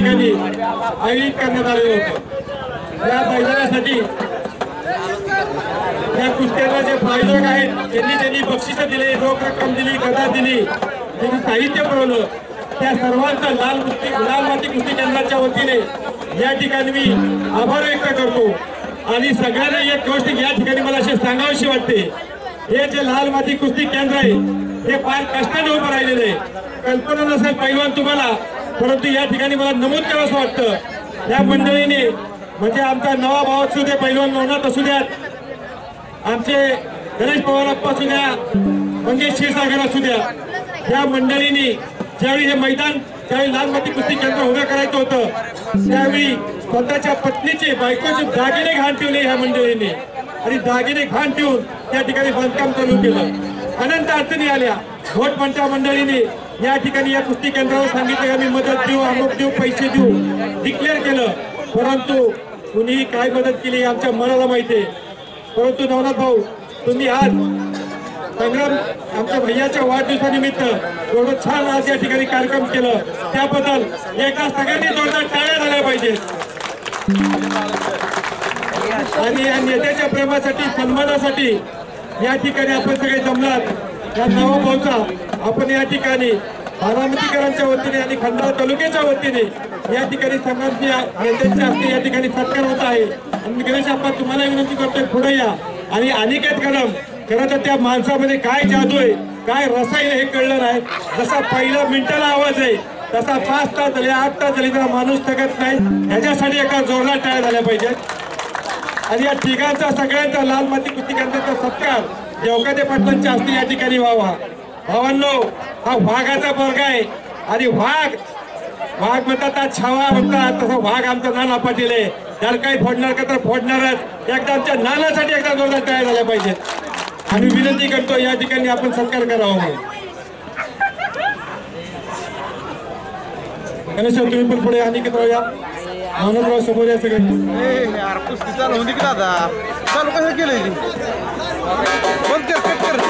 ठिकाणी आयोजित करण्यात आलेलं होतं। या मैदानासाठी या कुस्त्यांना जे प्रायोजक आहेत त्यांनी बक्षिसं दिली, रोख रक्कम दिली, गदा दिली, त्यांनी साहित्य पुरवलं, त्या सर्वांचा लाल माती कुस्ती केंद्राच्या वतीने या ठिकाणी मी आभार व्यक्त करतो। आणि सगळ्यांना एक गोष्ट या ठिकाणी मला अशी सांगावीशी वाटते, हे जे लाल माती कुस्ती केंद्र आहे हे फार कष्टाने उभं राहिलेलं आहे। कल्पना नसेल पैलवान तुम्हाला, परंतु या ठिकाणी मला नमूद करावंसं वाटतं, या मंडळीने म्हणजे आमचा नवा भाव असू दे, पैलवान नवनाथ असू द्यात, आमचे गणेश पवारप्पा असू द्या, मंगेश क्षीरसागर असू द्या, या मंडळींनी ज्यावेळी हे मैदान ज्यावेळी लाल माती कुस्ती केंद्र उभं करायचं होतं त्यावेळी स्वतःच्या पत्नीचे बायकोचे दागिने घाण ठेवले ह्या मंडळींनी, आणि दागिने घाण ठेवून त्या ठिकाणी बांधकाम चालू केलं। अनंत अडचणी आल्या, घोटपंच्या मंडळीने या ठिकाणी या कुस्ती केंद्रावर सांगितलं की आम्ही मदत देऊ, अमुक देऊ, पैसे देऊ, डिक्लेअर केलं, परंतु कुणीही काय मदत केली आमच्या मनाला माहिती आहे। परंतु नवनाथ भाऊ, तुम्ही आज संग्राम आमच्या भैयाच्या वाढदिवसानिमित्त एवढं छान आज या ठिकाणी कार्यक्रम केलं, त्याबद्दल एका सगळ्यांनी जोरदार टाळ्या झाल्या पाहिजेत। आणि या नेत्याच्या प्रेमासाठी, सन्मानासाठी या ठिकाणी आपण सगळे जमलात। या नवा भाऊचा आपण या ठिकाणी बारामतीकरांच्या वतीने आणि खंडाळा तालुक्याच्या वतीने या ठिकाणी संघाच्या नेत्यांच्या हस्ते या ठिकाणी सत्कार होत आहे। आणि गणेश अप्पा तुम्हाला विनंती करतोय पुढे या। आणि अनिकेत कदम, खरं तर त्या माणसामध्ये काय जादू आहे, काय रसायन हे कळलं नाही। जसा पहिला मिनिटाला आवाज आहे तसा 5 तास झाले, 8 तास झाले तर माणूस थकत नाही, ह्याच्यासाठी एका जोरदार टाळ्या झाल्या पाहिजेत। आणि या तिघांचा सगळ्यांचा लाल माती कुस्ती केंद्राचा सत्कार देवकाते पाटलांच्या हस्ते या ठिकाणी व्हावा। भावांनो, हा वाघाचा वर्ग आहे आणि वाघ म्हणतात, छावा म्हणतात, तसा वाघ आमचा नाना पाटील आहे। जर काही फोडणार का तर फोडणारच। एकदा आमच्या नानासाठी एकदा जोरदार टाळ्या झाल्या पाहिजेत आणि विनंती करतो या ठिकाणी आपण सत्कार करावा म्हणून। गणेश तुम्ही पण पुढे अनिकेत राव या, मानवराव समोर या सगळे। कुस्ती चालू होती की दादा, चालू कसं केलंय बंद कर, कट कर।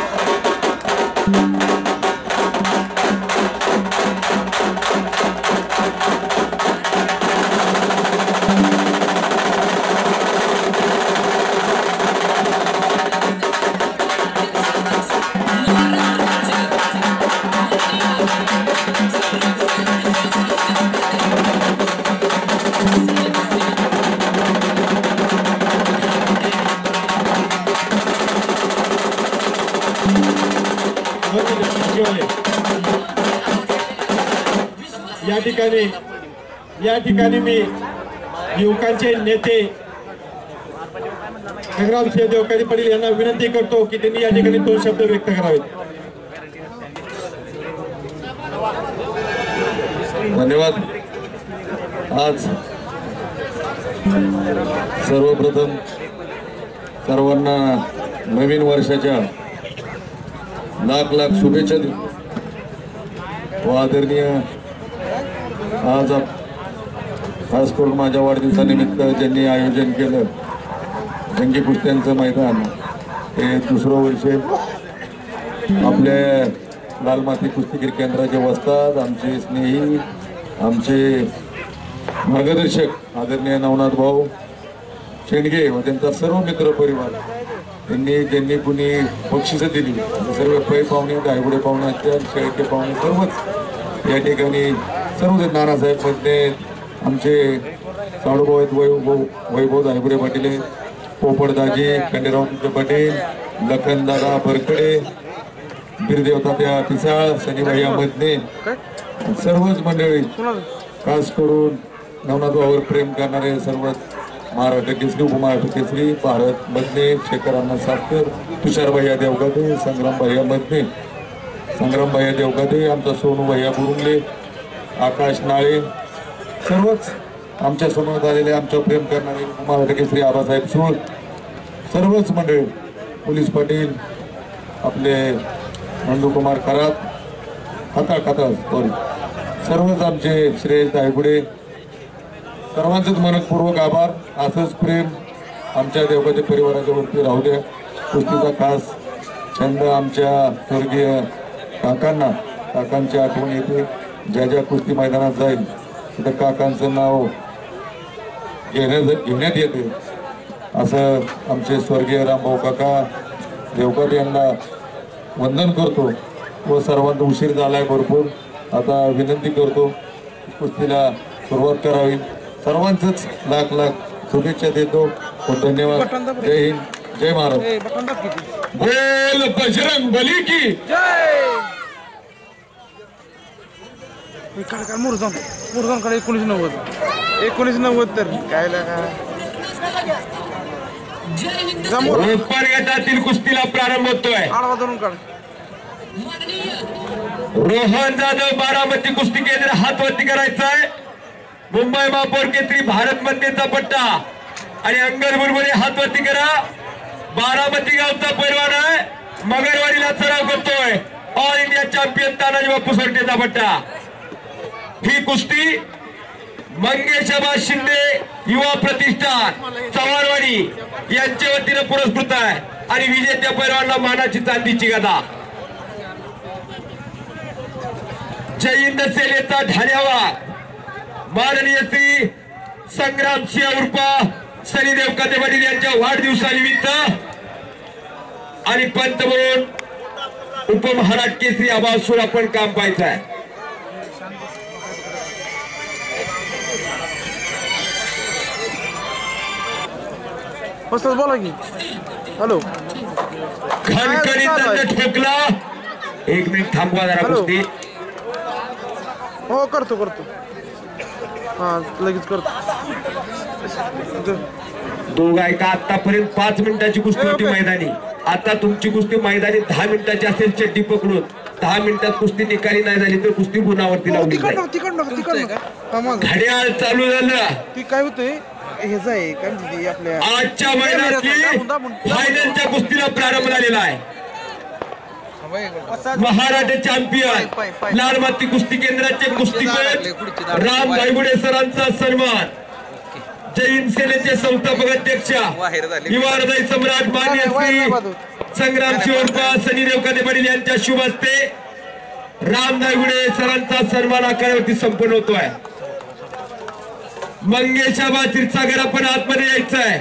या ठिकाणी मी युवकांचे नेते संग्रामसिंह देवकाते पाटील यांना विनंती करतो की त्यांनी या ठिकाणी 2 शब्द व्यक्त करावेत। धन्यवाद। आज सर्वप्रथम सर्वांना नवीन वर्षाच्या लाख शुभेच्छा देतो। आदरणीय आज खास करून माझ्या वाढदिवसानिमित्त ज्यांनी आयोजन केलं जंगी कुस्त्यांचं मैदान, हे 2रं वर्ष आपल्या लाल माती कुस्ती केंद्राचे वस्ताद, आमचे स्नेही, आमचे मार्गदर्शक आदरणीय नवनाथ भाऊ शेंडगे व त्यांचा सर्व मित्र परिवार, ज्यांनी कुणी बक्षिसं दिली, सर्व पै पाहुणे, गायगुडे पाहुणे असतील, शेळके पाहुणे, सर्वच या ठिकाणी सर्व नानासाहेब मध्ये आमचे साडूभाऊ आहेत, वैभव दायगुडे पाटील, पोपटदाजी, खंडेराव पाटील, लखनदादा बरकडे, बिरदेवता त्या पिसाळ, शनिभैया मधने, सर्वच मंडळी, खास करून नवनाथभाऊवर प्रेम करणारे सर्वच महाराष्ट्र केसरी, उपमहाराष्ट्र केसरी, भारत मधने, शेखरांना साखर, तुषार भैया देवकाते, संग्राम भैया देवकाते, आमचा सोनू भैया बुरुंगले, आकाश नाळे, सर्वच आमच्या समोर आलेले, आमच्या प्रेम करणारे महाराष्ट्र केसरी आबासाहेब सूळ, सर्वच मंडळी, पोलीस पाटील, आपले नंदुकुमार खरात, सर्वच आमचे श्रेयस दायगुडे, सर्वांचंच मनपूर्वक आभार। असंच प्रेम आमच्या देवकाते परिवाराच्या वरती राहू द्या। कुस्तीचा खास छंद आमच्या स्वर्गीय काकांची आठवण येते। ज्या कुस्ती मैदानात जाईल तिथं काकांचं नाव घेण्यात येते असं आमचे स्वर्गीय रामभाऊ काका देवकर यांना वंदन करतो व सर्वांना उशीर झालाय भरपूर. आता विनंती करतो कुस्तीला सुरुवात करावी. सर्वांचंच लाख लाख शुभेच्छा देतो व धन्यवाद. जय हिंद, जय महाराज. बोल बजरंग बली की मुरगानकडे 1990 तर काय ओपन गटातील कुस्तीला प्रारंभ होतोय. रोहन जाधव बारामती कुस्ती केंद्र हातवरती करायचंय. मुंबई महापौर केसरी भारत मधेचा पट्टा आणि अंगर बुरबुरे हातवरती करा. बारामती गावचा पैलवान आहे, मगरवाडीला सराव करतोय. ऑल इंडिया चॅम्पियन तानाजी बापू सोरटेचा पट्टा. ही कुस्ती मंगेशाबा शिंदे युवा प्रतिष्ठान चव्हाणवाडी यांच्या वतीने पुरस्कृत आहे आणि विजेत्या पैलवानला मानाची चांदीची गदा. जय हिंद सेनेचा ढाल्यावा माननीय श्री संग्राम सिंह उर्फ सनीदेव कदे वडील यांच्या वाढदिवसानिमित्त आणि पंत म्हणून उपमहाराज केसरी आबासूर आपण काम पाहायचं आहे. बोला की हॅलो. खणखणीत दंड ठोकला. एक मिनिट थांबवा जरा कुस्ती. हो करतो हा लगेच करतो. दोघा एका आतापर्यंत 5 मिनिटाची कुस्ती होती मैदानी. आता तुमची कुस्ती मैदानी 10 मिनिटाची असेल. चड्डी पकडून 10 मिनिटात कुस्ती निकाली नाही झाली तर कुस्ती गुणावरती लावली जाईल. घड्याळ चालू झालं. ती काय होतंय हेच आहे काय म्हणते आपल्या आजच्या मैदानातली फायनलच्या कुस्तीला प्रारंभ झालेला आहे. महाराष्ट्र चॅम्पियन लाल माती कुस्ती केंद्राचे कुस्तीपटू राम धायगुडे सरांचा सन्मान. जय हिंद सेनेचे संस्थापक अध्यक्ष युवा हृदय सम्राट मान्य श्री संग्राम शिवरपा सनीदेव कदे वडील यांच्या शुभ हस्ते राम धायगुडे सरांचा सन्मान आकारावरती संपन्न होतोय. मंगेशाबा क्षीरसागर आपण आतमध्ये यायचं आहे.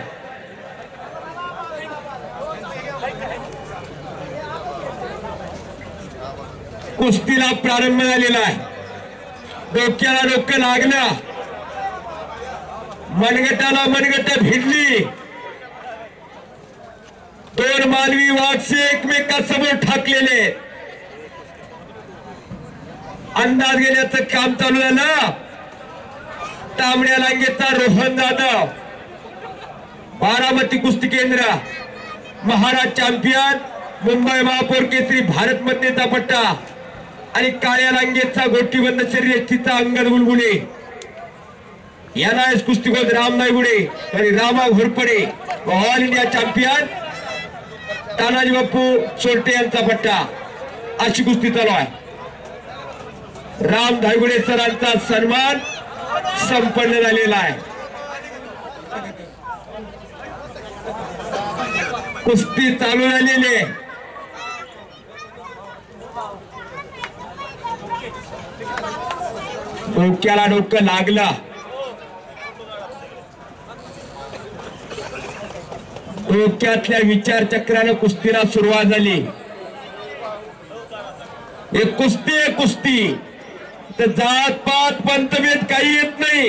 कुस्तीला प्रारंभ झालेला आहे. डोक्याला डोकं लागलं, मनगटाला मनगट भिडली. दोन मानवी वाघसे एकमेकांसमोर ठाकलेले. अंदाज घेण्याचं काम चालू झालं. तांबड्या लांगेचा रोहन जाधव बारामती कुस्ती केंद्र महाराज चॅम्पियन मुंबई महापौर केसरी भारत मधेचा पट्टा आणि काळ्या लांगेचा गोटीबंद शर्यतीचा अंगद बुलबुले यांना कुस्तीकोच राम नायगुडे आणि Rama Ghorpade all India champion Tanaji Bapu Sorte यांचा पट्टा. अशी कुस्ती चालू आहे. राम धायगुडे सरांचा सन्मान संपन्न झालेला आहे. कुस्ती चालू झालेली आहे. डोक्याला डोकं लागलं. डोक्यातल्या विचार चक्रानं कुस्तीला सुरुवात झाली. एक कुस्ती आहे कुस्ती. तर जात पात पंतभेद काही येत नाही.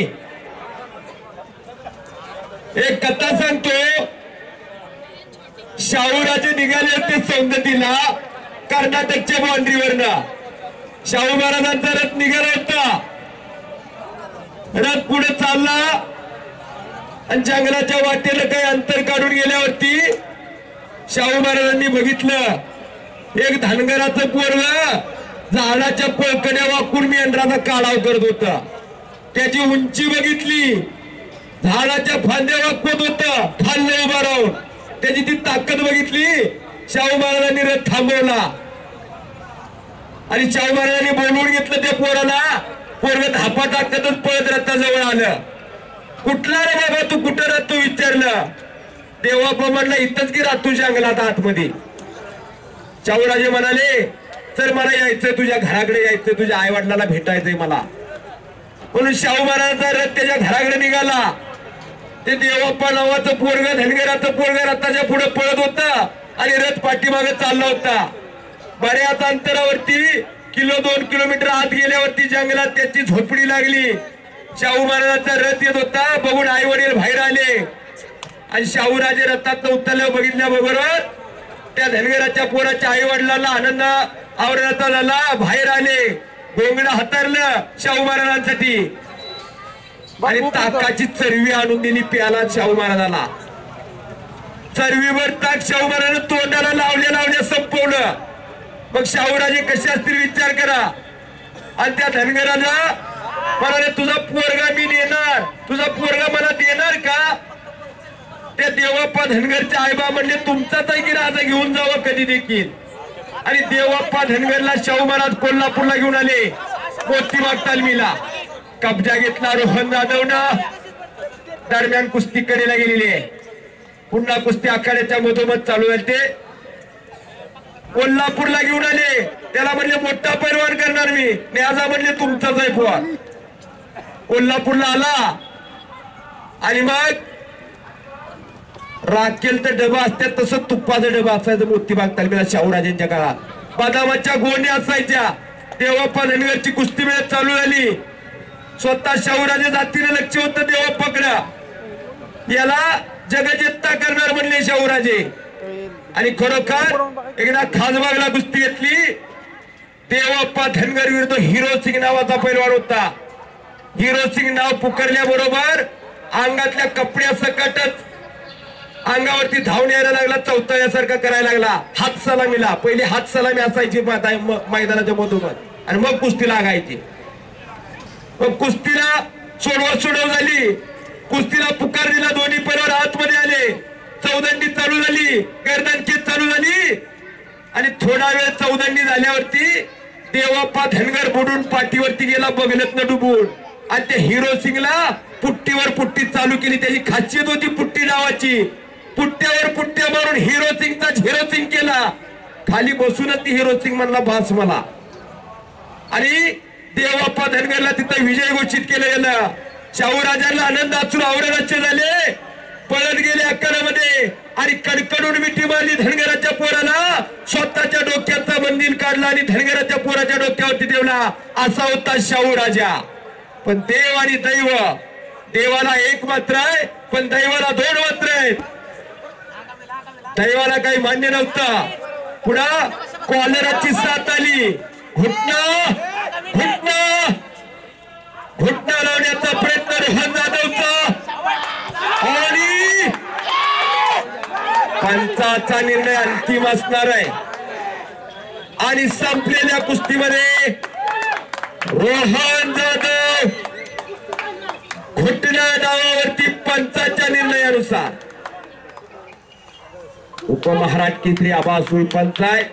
एक कथा सांगतो. शाहूराजे निघाले होते सौंदतीला कर्नाटकच्या बाउंड्रीवरनं. शाहू महाराजांचा रथ निघाला होता. रथ पुढे चालला आणि जंगलाच्या वाटेला काही अंतर काढून गेल्यावरती शाहू महाराजांनी बघितलं एक धनगराचं पोरग झाडाच्या पळकड्या वाकून मेंढराचा काढाव करत होता. त्याची उंची बघितली, झाडाच्या फांद्या वाकवत होता खाल्ले उभा राहून. त्याची ती ताकद बघितली. शाहू महाराजांनी रथ थांबवला आणि शाहू महाराजांनी बोलवून घेतलं त्या पोराला. पोरग धापा टाकतच पळत रथाजवळ आलं. कुठला रे बाबा तू, कुठं राहतो विचारलं. देवा म्हणलं इथंच की राहतो जंगलात आतमध्ये. शाहूराजे म्हणाले चल मला यायचंय तुझ्या घराकडे यायचंय, तुझ्या आई वडिलांना भेटायचंय मला. म्हणून शाहू महाराजांचा रथ त्याच्या घराकडे निघाला. ते देवप्पा नावाचं पोरग धनगराचं पोरग रथाच्या पुढे पळत होता आणि रथ पाठीमागे चालला होता. बऱ्याच अंतरावरती 1-2 किलोमीटर आत गेल्यावरती जंगलात त्याची झोपडी लागली. शाहू महाराजांचा रथ येत होता. बघून आई वडील बाहेर आले आणि शाहूराजे रथात उतरल्या बघितल्याबरोबर त्या धनगराच्या पोराच्या आई वडिलांना आनंद आवरणाचा झाला. बाहेर आले, गोंगडा हातरलं शाहू महाराजांसाठी आणि ताकाची चरवी आणून दिली प्याला शाहू महाराजांना. चरवीवर ताक शाहू महाराजांना तोंडाला लावल्या संपवलं. मग शाहूराजे कसे असतील विचार करा. आणि त्या धनगराला म्हणाले, तुझा पोरगा मी देणार, तुझा पोरगा मला देणार का? त्या देवप्पा धनगरचे आईबा म्हणले, तुमचाच आहे की राजा घेऊन जावं कधी देखील. आणि देवप्पा धनगरला शाहू महाराज कोल्हापूरला घेऊन आले. मोतीबाग तालमीला कब्जा घेतला रोहन जाधवनं. दरम्यान कुस्ती कडेला गेलेली आहे. पुन्हा कुस्ती आखाड्याच्या मधोमध चालू आहे. ते कोल्हापूरला घेऊन आले. त्याला म्हणले मोठा पैलवान करणार मी. न्याजा म्हणले तुमचाच आहे पोर. कोल्हापूरला आला आणि मग राखेलचं डबा असतात तसं तुप्पाचं डबा असायचं मोतीबाग तालमीला शाहूराजांच्या काळात. बदामाच्या गोण्या असायच्या. देवप्पा धनगरची कुस्ती वेळ चालू झाली. स्वतः शाहूराजे जातीने लक्ष होतं देवप्पाकडं. याला जगजेत्ता करणार म्हणले शाहूराजे. आणि खरोखर एकदा खासबागला कुस्ती घेतली. देवप्पा धनगर विरुद्ध हिरो सिंग नावाचा पैलवान होता. हिरो सिंग नाव पुकारल्याबरोबर अंगातल्या कपड्या सकटच अंगावरती धावून यायला लागला. चौथळ्यासारखा करायला लागला. हात सलामीला पहिले हात सलामी असायची मैदानाच्या मधोमध आणि मग कुस्ती लागायची. मग कुस्तीला सोडव झाली. कुस्तीला पुकार दिला. दोन्ही पैलवान आतमध्ये आले. चौदंडी चालू झाली. गर्दनखेच चालू झाली आणि थोडा वेळ चौदंडी झाल्यावरती देवप्पा धनगर बुडून पाठीवरती गेला बगलतनं डुबून. आणि त्या हिरो सिंगला पुट्टीवर पुट्टी चालू केली. त्याची खासियत होती पुट्टी नावाची. पुट्ट्यावर पुट्ट्या मारून हिरो सिंगचा झिरो सिंग केला. खाली बसूनच ती हिरो सिंग म्हणला बास मला. आणि देवप्पा धनगरला तिथं विजय घोषित केलं गेलं. शाहूराजांना आनंद असून आवरणाचे झाले. पळत गेले अक्कलमध्ये आणि कडकडून मिठी मारली धनगराच्या पोराला. स्वतःच्या डोक्याचा मंदिर काढला आणि धनगराच्या पोराच्या डोक्यावरती ठेवला. असा होता शाहूराजा. पण देव आणि दैव, देवाला एक मात्र आहे पण दैवाला 2 मात्र आहेत. दैवाला काही मान्य नव्हतं. पुन्हा कॉलराची साथ आली. घुटना लावण्याचा प्रयत्न रोहन जाधवचा आणि पंचाचा निर्णय अंतिम असणार आहे. आणि संपलेल्या कुस्तीमध्ये रोहन जाधव घुटना डावावरती पंचाच्या निर्णयानुसार उपमहाराज केसरी आबासूळ पंच आहे.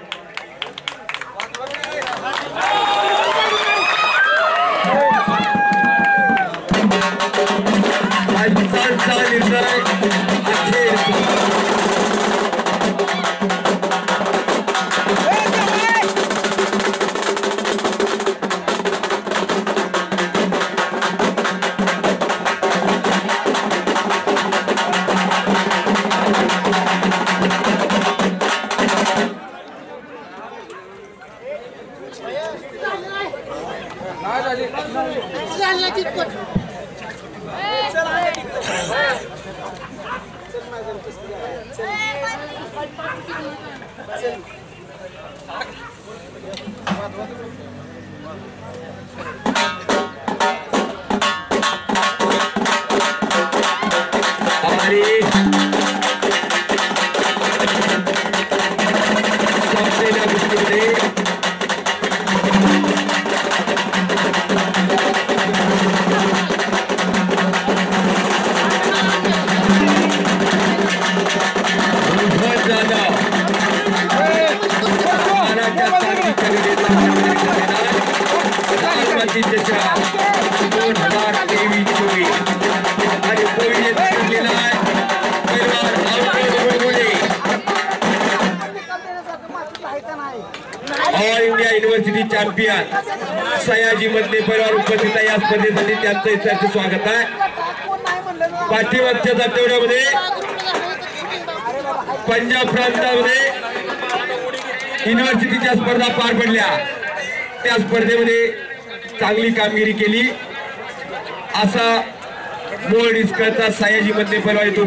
पंचांचा निर्णय अखेर माजी चॅम्पियन सयाजी मधले परिवार उपस्थित आहे या स्पर्धेसाठी त्यांचं इथे स्वागत आहे. पाठीमागच्या आठवड्यामध्ये पंजाब प्रांतामध्ये युनिव्हर्सिटीच्या स्पर्धा पार पडल्या. त्या स्पर्धेमध्ये चांगली कामगिरी केली असा बोर्ड इस्कळचा सयाजी मधले परिवार इथे